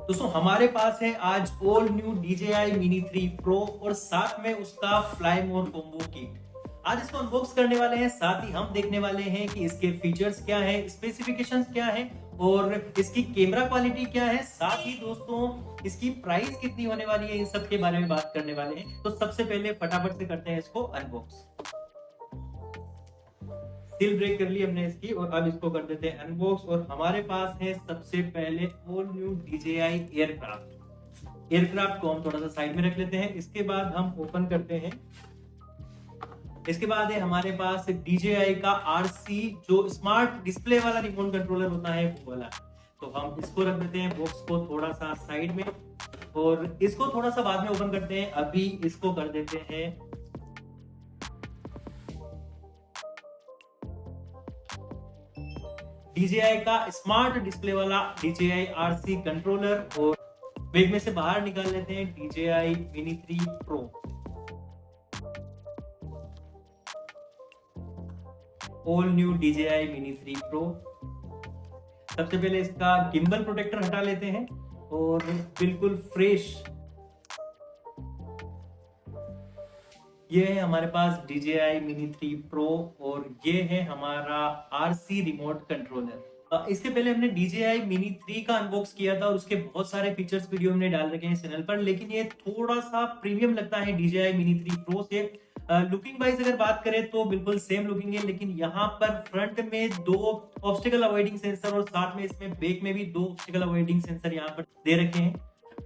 दोस्तों हमारे पास है आज all new DJI Mini 3 Pro और साथ में उसका फ्लाई मोर कॉम्बो किट। आज इसको अनबॉक्स करने वाले हैं, साथ ही हम देखने वाले हैं कि इसके फीचर्स क्या हैं, स्पेसिफिकेशंस क्या हैं और इसकी कैमरा क्वालिटी क्या है। साथ ही दोस्तों इसकी प्राइस कितनी होने वाली है, इन सब के बारे में बात करने वाले हैं। तो सबसे पहले फटाफट से करते हैं इसको अनबॉक्स। सील ब्रेक कर ली हमने इसकी और अब इसको कर देते हैं अनबॉक्स। और हमारे पास है सबसे पहले ऑल न्यू DJI एयरक्राफ्ट को हम थोड़ा सा साइड में रख लेते हैं। इसके बाद हम ओपन करते हैं। इसके बाद है हमारे पास DJI का RC जो स्मार्ट डिस्प्ले वाला रिमोट कंट्रोलर होता है वो वाला। तो हम इसको रख देते हैं बॉक्स को थोड़ा सा साइड में और इसको थोड़ा सा बाद में ओपन करते हैं। अभी इसको कर देते हैं DJI का स्मार्ट डिस्प्ले वाला DJI RC कंट्रोलर और बैग में से बाहर निकाल लेते हैं DJI Mini 3 Pro। All new DJI Mini 3 Pro। सबसे पहले इसका गिम्बल प्रोटेक्टर हटा लेते हैं और बिल्कुल फ्रेश ये है हमारे पास DJI Mini 3 Pro और ये है हमारा RC रिमोट कंट्रोलर। इसके पहले हमने DJI Mini 3 का अनबॉक्स किया था और उसके बहुत सारे फीचर्स वीडियो हमने डाल रखे हैं चैनल पर, लेकिन ये थोड़ा सा प्रीमियम लगता है DJI Mini 3 Pro से। लुकिंग वाइज अगर बात करें तो बिल्कुल सेम लुकिंग है, लेकिन यहाँ पर फ्रंट में 2 ऑब्स्टिकल अवॉइडिंग सेंसर और साथ में इसमें बैक में भी 2 ऑब्स्टिकल अवॉइडिंग सेंसर यहाँ पर दे रखे हैं।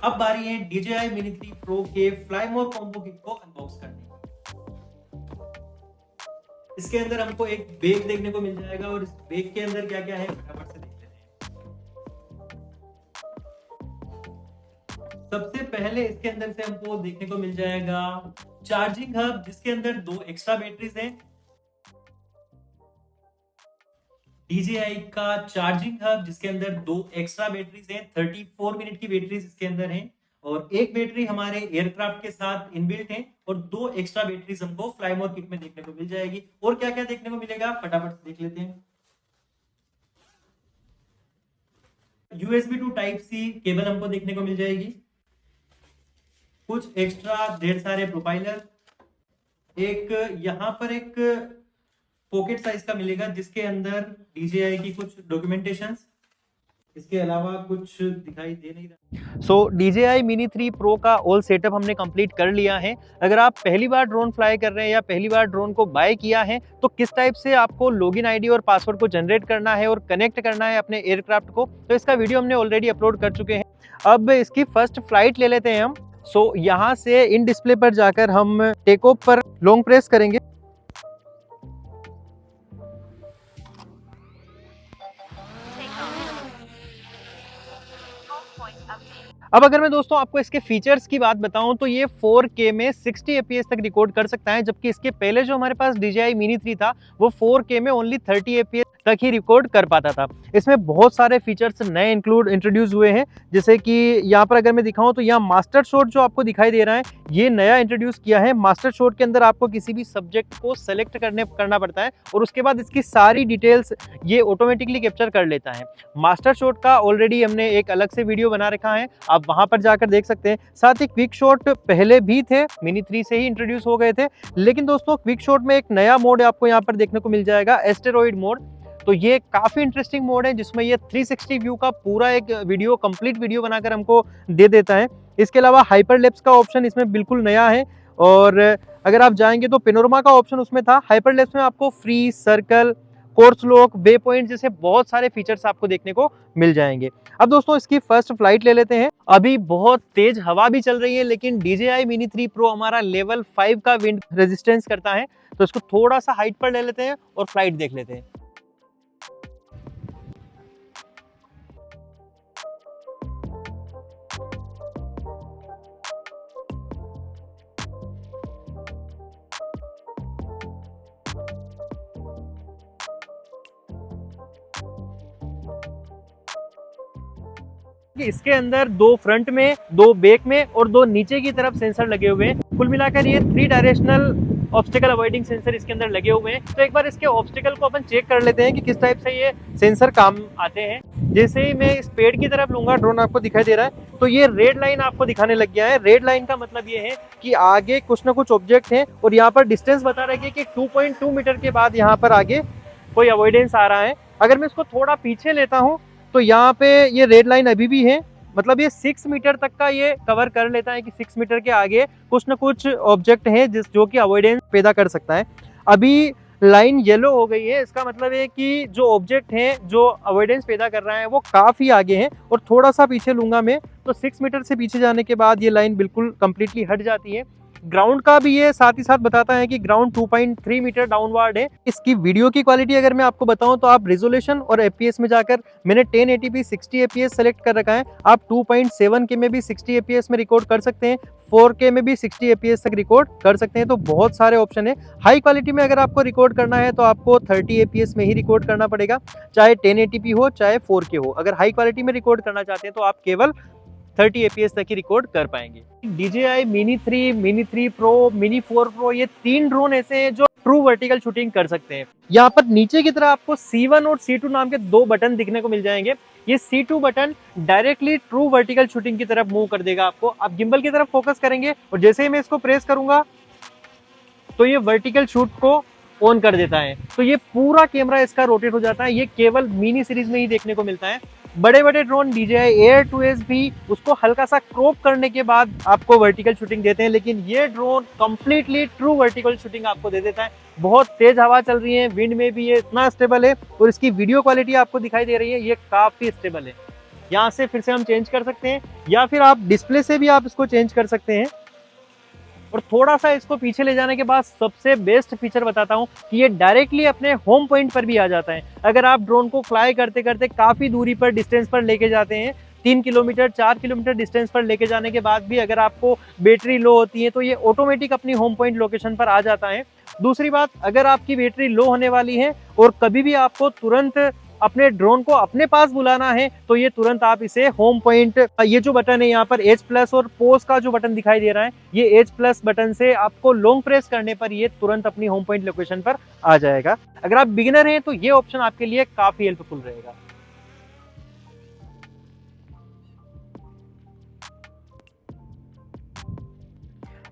अब बारी है DJI Mini 3 Pro के फ्लाई मोर कॉम्बो किट को अनबॉक्स करने की। इसके अंदर हमको एक बैग देखने को मिल जाएगा और इस बैग के अंदर क्या क्या है फटाफट से देख लेते हैं। सबसे पहले इसके अंदर से हमको देखने को मिल जाएगा चार्जिंग हब, जिसके अंदर 2 एक्स्ट्रा बैटरीज हैं। DJI का चार्जिंग हब जिसके अंदर 2 एक्स्ट्रा बैटरीज हैं, 34 मिनट की बैटरीज इसके अंदर हैं और एक बैटरी हमारे एयरक्राफ्ट के साथ इनबिल्ट है और 2 एक्स्ट्रा बैटरीज हमको फ्लाई मोर किट में देखने को मिल जाएगी। और क्या क्या देखने को मिलेगा फटाफट से देख लेते हैं। USB to Type-C केबल हमको देखने को मिल जाएगी, कुछ एक्स्ट्रा ढेर सारे प्रोफाइलर, एक यहाँ पर एक पॉकेट साइज का मिलेगा जिसके अंदर DJI की कुछ डॉक्यूमेंटेशंस, इसके अलावा कुछ दिखाई दे नहीं रहा। सो DJI Mini 3 Pro का ऑल सेटअप हमने कंप्लीट कर लिया है। अगर आप पहली बार ड्रोन फ्लाई कर रहे हैं या पहली बार ड्रोन को बाय किया है तो किस टाइप से आपको लॉगिन आईडी और पासवर्ड को जनरेट करना है और कनेक्ट करना है अपने एयरक्राफ्ट को, तो इसका वीडियो हमने ऑलरेडी अपलोड कर चुके हैं। अब इसकी फर्स्ट फ्लाइट ले लेते हैं हम। सो यहाँ से इन डिस्प्ले पर जाकर हम टेक ऑफ पर लॉन्ग प्रेस करेंगे। अब अगर मैं दोस्तों आपको इसके फीचर्स की बात बताऊं तो ये 4K में 60 fps तक रिकॉर्ड कर सकता है, जबकि इसके पहले जो हमारे पास DJI Mini 3 था वो 4K में ओनली 30 fps तक ही रिकॉर्ड कर पाता था। इसमें बहुत सारे फीचर्स नए इंट्रोड्यूस हुए हैं, जैसे कि यहाँ पर अगर मैं दिखाऊं तो यहाँ मास्टर शॉट जो आपको दिखाई दे रहा है ये नया इंट्रोड्यूस किया है। मास्टर शॉट के अंदर आपको किसी भी सब्जेक्ट को सेलेक्ट करना पड़ता है और उसके बाद इसकी सारी डिटेल्स ये ऑटोमेटिकली कैप्चर कर लेता है। मास्टर शॉट का ऑलरेडी हमने एक अलग से वीडियो बना रखा है, आप वहां पर जाकर देख सकते हैं। साथ ही क्विक शॉट पहले भी थे, मिनी 3 से ही इंट्रोड्यूस हो गए थे, लेकिन दोस्तों क्विक शॉट में एक नया मोड आपको यहाँ पर देखने को मिल जाएगा, एस्टेरॉइड मोड। तो ये काफी इंटरेस्टिंग मोड है जिसमें ये 360 व्यू का पूरा एक वीडियो कंप्लीट वीडियो बनाकर हमको दे देता है। इसके अलावा हाइपरलैप्स का ऑप्शन इसमें बिल्कुल नया है और अगर आप जाएंगे तो पेनोरमा का ऑप्शन उसमें था। हाइपरलैप्स में आपको free, circle, course lock, way point जैसे बहुत सारे फीचर्स आपको देखने को मिल जाएंगे। अब दोस्तों इसकी फर्स्ट फ्लाइट ले लेते हैं। अभी बहुत तेज हवा भी चल रही है, लेकिन DJI Mini 3 Pro हमारा लेवल 5 का विंड रेजिस्टेंस करता है, तो इसको थोड़ा सा हाइट पर ले लेते हैं और फ्लाइट देख लेते हैं। इसके अंदर 2 फ्रंट में, 2 बैक में और 2 नीचे की तरफ सेंसर लगे हुए हैं। कुल मिलाकर ये 3 डायरेक्शनल ऑब्स्टिकल अवॉइडिंग सेंसर इसके अंदर लगे हुए हैं। तो एक बार इसके ऑब्स्टिकल को अपन चेक कर लेते हैं कि किस टाइप से ये सेंसर काम आते हैं। जैसे ही मैं इस पेड़ की तरफ लूंगा, ड्रोन आपको दिखाई दे रहा है, तो ये रेड लाइन आपको दिखाने लग गया है। रेड लाइन का मतलब ये है कि आगे कुछ ना कुछ ऑब्जेक्ट है, और यहाँ पर डिस्टेंस बता रहा है कि 2.2 मीटर के बाद यहाँ पर आगे कोई अवॉइडेंस आ रहा है। अगर मैं इसको थोड़ा पीछे लेता हूँ तो यहाँ पे ये रेड लाइन अभी भी है, मतलब ये 6 मीटर तक का ये कवर कर लेता है कि 6 मीटर के आगे कुछ ना कुछ ऑब्जेक्ट है जो कि अवॉइडेंस पैदा कर सकता है। अभी लाइन येलो हो गई है, इसका मतलब है कि जो ऑब्जेक्ट है जो अवॉइडेंस पैदा कर रहा है वो काफी आगे है। और थोड़ा सा पीछे लूंगा मैं तो 6 मीटर से पीछे जाने के बाद ये लाइन बिल्कुल कंप्लीटली हट जाती है। ग्राउंड का भी ये साथ ही साथ बताता है कि ग्राउंड 2.3 मीटर डाउनवर्ड है। इसकी वीडियो की क्वालिटी अगर मैं आपको बताऊं तो आप रेजोल्यूशन और एफपीएस में जाकर, मैंने 1080p 60 एफपीएस सेलेक्ट कर रखा है, आप 2.7K में भी 60 एफपीएस में रिकॉर्ड कर सकते हैं, 4K में भी 60 एफपीएस तक रिकॉर्ड कर सकते हैं। तो बहुत सारे ऑप्शन है। हाई क्वालिटी में अगर आपको रिकॉर्ड करना है तो आपको 30 एफपीएस में ही रिकॉर्ड करना पड़ेगा, चाहे 1080p हो चाहे 4K हो। अगर हाई क्वालिटी में रिकॉर्ड करना चाहते हैं तो आप केवल 30 एपीएस तक ही रिकॉर्ड कर पाएंगे। DJI Mini 3, Mini 3 Pro, Mini 4 Pro, ये 3 ड्रोन ऐसे हैं जो ट्रू वर्टिकल शूटिंग कर सकते हैं। यहाँ पर नीचे की तरफ आपको C1 और C2 नाम के 2 बटन दिखने को मिल जाएंगे। ये C2 button directly true vertical shooting की तरफ मूव कर देगा आपको। आप गिम्बल की तरफ फोकस करेंगे और जैसे ही मैं इसको प्रेस करूंगा तो ये वर्टिकल शूट को ऑन कर देता है, तो ये पूरा कैमरा इसका रोटेट हो जाता है। ये केवल मिनी सीरीज में ही देखने को मिलता है। बड़े बड़े ड्रोन DJI Air 2S भी उसको हल्का सा क्रॉप करने के बाद आपको वर्टिकल शूटिंग देते हैं, लेकिन ये drone completely true vertical shooting आपको दे देता है। बहुत तेज हवा चल रही है, विंड में भी ये इतना स्टेबल है, और इसकी वीडियो क्वालिटी आपको दिखाई दे रही है, ये काफी स्टेबल है। यहाँ से फिर से हम चेंज कर सकते हैं, या फिर आप डिस्प्ले से भी आप इसको चेंज कर सकते हैं। और थोड़ा सा इसको पीछे ले जाने के बाद सबसे बेस्ट फीचर बताता हूं कि ये डायरेक्टली अपने होम पॉइंट पर भी आ जाता है। अगर आप ड्रोन को फ्लाई करते करते काफी दूरी पर, डिस्टेंस पर लेके जाते हैं, 3 किलोमीटर 4 किलोमीटर डिस्टेंस पर लेके जाने के बाद भी अगर आपको बैटरी लो होती है तो ये ऑटोमेटिक अपनी होम पॉइंट लोकेशन पर आ जाता है। दूसरी बात, अगर आपकी बैटरी लो होने वाली है और कभी भी आपको तुरंत अपने ड्रोन को अपने पास बुलाना है तो ये तुरंत आप इसे होम पॉइंट, ये जो बटन है यहाँ पर H+ और पोज का जो बटन दिखाई दे रहा है, ये H+ बटन से आपको लॉन्ग प्रेस करने पर ये तुरंत अपनी होम पॉइंट लोकेशन पर आ जाएगा। अगर आप बिगिनर हैं तो ये ऑप्शन आपके लिए काफी हेल्पफुल रहेगा।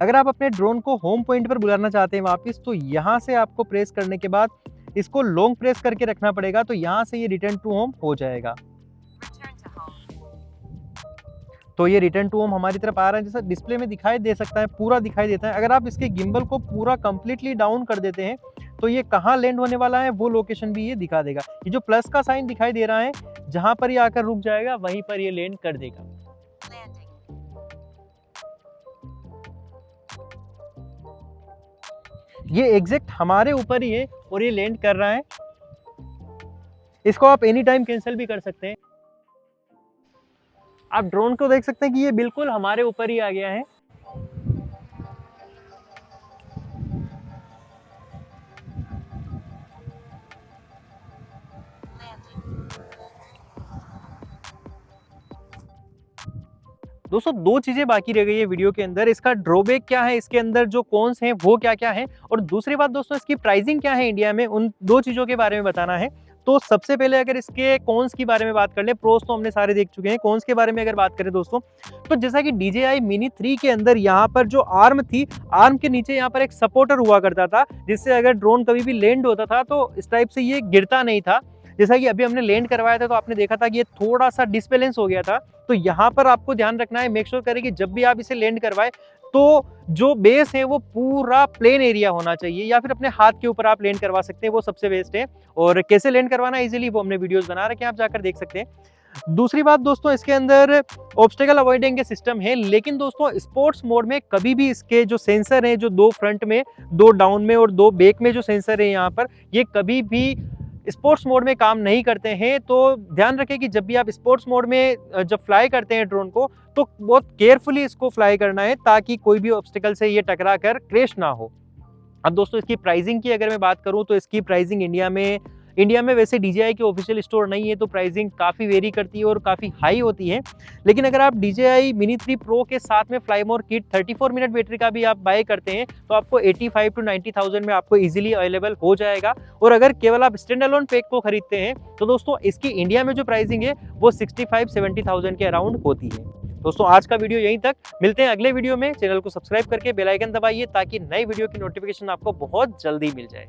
अगर आप अपने ड्रोन को होम पॉइंट पर बुलाना चाहते हैं वापस, तो यहाँ से आपको प्रेस करने के बाद इसको लॉन्ग प्रेस करके रखना पड़ेगा, तो यहाँ से ये रिटर्न टू होम हो जाएगा। तो ये रिटर्न टू होम हमारी तरफ आ रहा है, जैसा डिस्प्ले में दिखाई दे सकता है, पूरा दिखाई देता है। अगर आप इसके गिम्बल को पूरा कंप्लीटली डाउन कर देते हैं तो ये कहाँ लैंड होने वाला है वो लोकेशन भी ये दिखा देगा। ये जो प्लस का साइन दिखाई दे रहा है, जहां पर ये आकर रुक जाएगा वहीं पर ये लैंड कर देगा। ये एग्जैक्ट हमारे ऊपर ही है और ये लैंड कर रहा है। इसको आप एनी टाइम कैंसिल भी कर सकते हैं। आप ड्रोन को देख सकते हैं कि ये बिल्कुल हमारे ऊपर ही आ गया है। दोस्तों, 2 चीजें बाकी रह गई है वीडियो के अंदर। इसका ड्रॉबैक क्या है, इसके अंदर जो कॉन्स हैं वो क्या क्या है, और दूसरी बात दोस्तों इसकी प्राइसिंग क्या है इंडिया में, उन 2 चीजों के बारे में बताना है। तो सबसे पहले अगर इसके कॉन्स की बारे में बात कर ले, प्रोस तो हमने सारे देख चुके हैं, कॉन्स के बारे में अगर बात करें दोस्तों, तो जैसा कि DJI Mini 3 के अंदर यहाँ पर जो आर्म थी, आर्म के नीचे यहाँ पर एक सपोर्टर हुआ करता था, जिससे अगर ड्रोन कभी भी लैंड होता था तो इस टाइप से ये गिरता नहीं था। जैसा कि अभी हमने लैंड करवाया था तो आपने देखा था कि ये थोड़ा सा डिसबैलेंस हो गया था। तो यहाँ पर आपको ध्यान रखना है, मेक श्योर करें कि जब भी आप इसे लैंड करवाए तो जो बेस है वो पूरा प्लेन एरिया होना चाहिए, या फिर अपने हाथ के ऊपर आप लैंड करवा सकते हैं, वो सबसे बेस्ट है। और कैसे लैंड करवाना इजीली वो हमने वीडियोस बना रखे हैं, आप जाकर देख सकते हैं। दूसरी बात दोस्तों, इसके अंदर ऑब्स्टेकल अवॉइडिंग के सिस्टम है, लेकिन दोस्तों स्पोर्ट्स मोड में कभी भी इसके जो सेंसर है, जो 2 फ्रंट में, 2 डाउन में और 2 बैक में जो सेंसर है यहाँ पर, ये कभी भी स्पोर्ट्स मोड में काम नहीं करते हैं। तो ध्यान रखें कि जब भी आप स्पोर्ट्स मोड में जब फ्लाई करते हैं ड्रोन को, तो बहुत केयरफुली इसको फ्लाई करना है ताकि कोई भी ऑब्स्टिकल से ये टकरा कर क्रैश ना हो। अब दोस्तों इसकी प्राइसिंग की अगर मैं बात करूं तो इसकी प्राइसिंग इंडिया में इंडिया में वैसे DJI के ऑफिशियल स्टोर नहीं है, तो प्राइसिंग काफ़ी वेरी करती है और काफ़ी हाई होती है। लेकिन अगर आप DJI Mini 3 Pro के साथ में फ्लाईमोर किट 34 मिनट बैटरी का भी आप बाय करते हैं तो आपको 85 to 90,000 में आपको इजीली अवेलेबल हो जाएगा। और अगर केवल आप स्टैंड अलोन पैक को खरीदते हैं तो दोस्तों इसकी इंडिया में जो प्राइसिंग है वो 65-70,000 के अराउंड होती है। दोस्तों आज का वीडियो यहीं तक, मिलते हैं अगले वीडियो में। चैनल को सब्सक्राइब करके बेल आइकन दबाइए ताकि नई वीडियो की नोटिफिकेशन आपको बहुत जल्दी मिल जाए।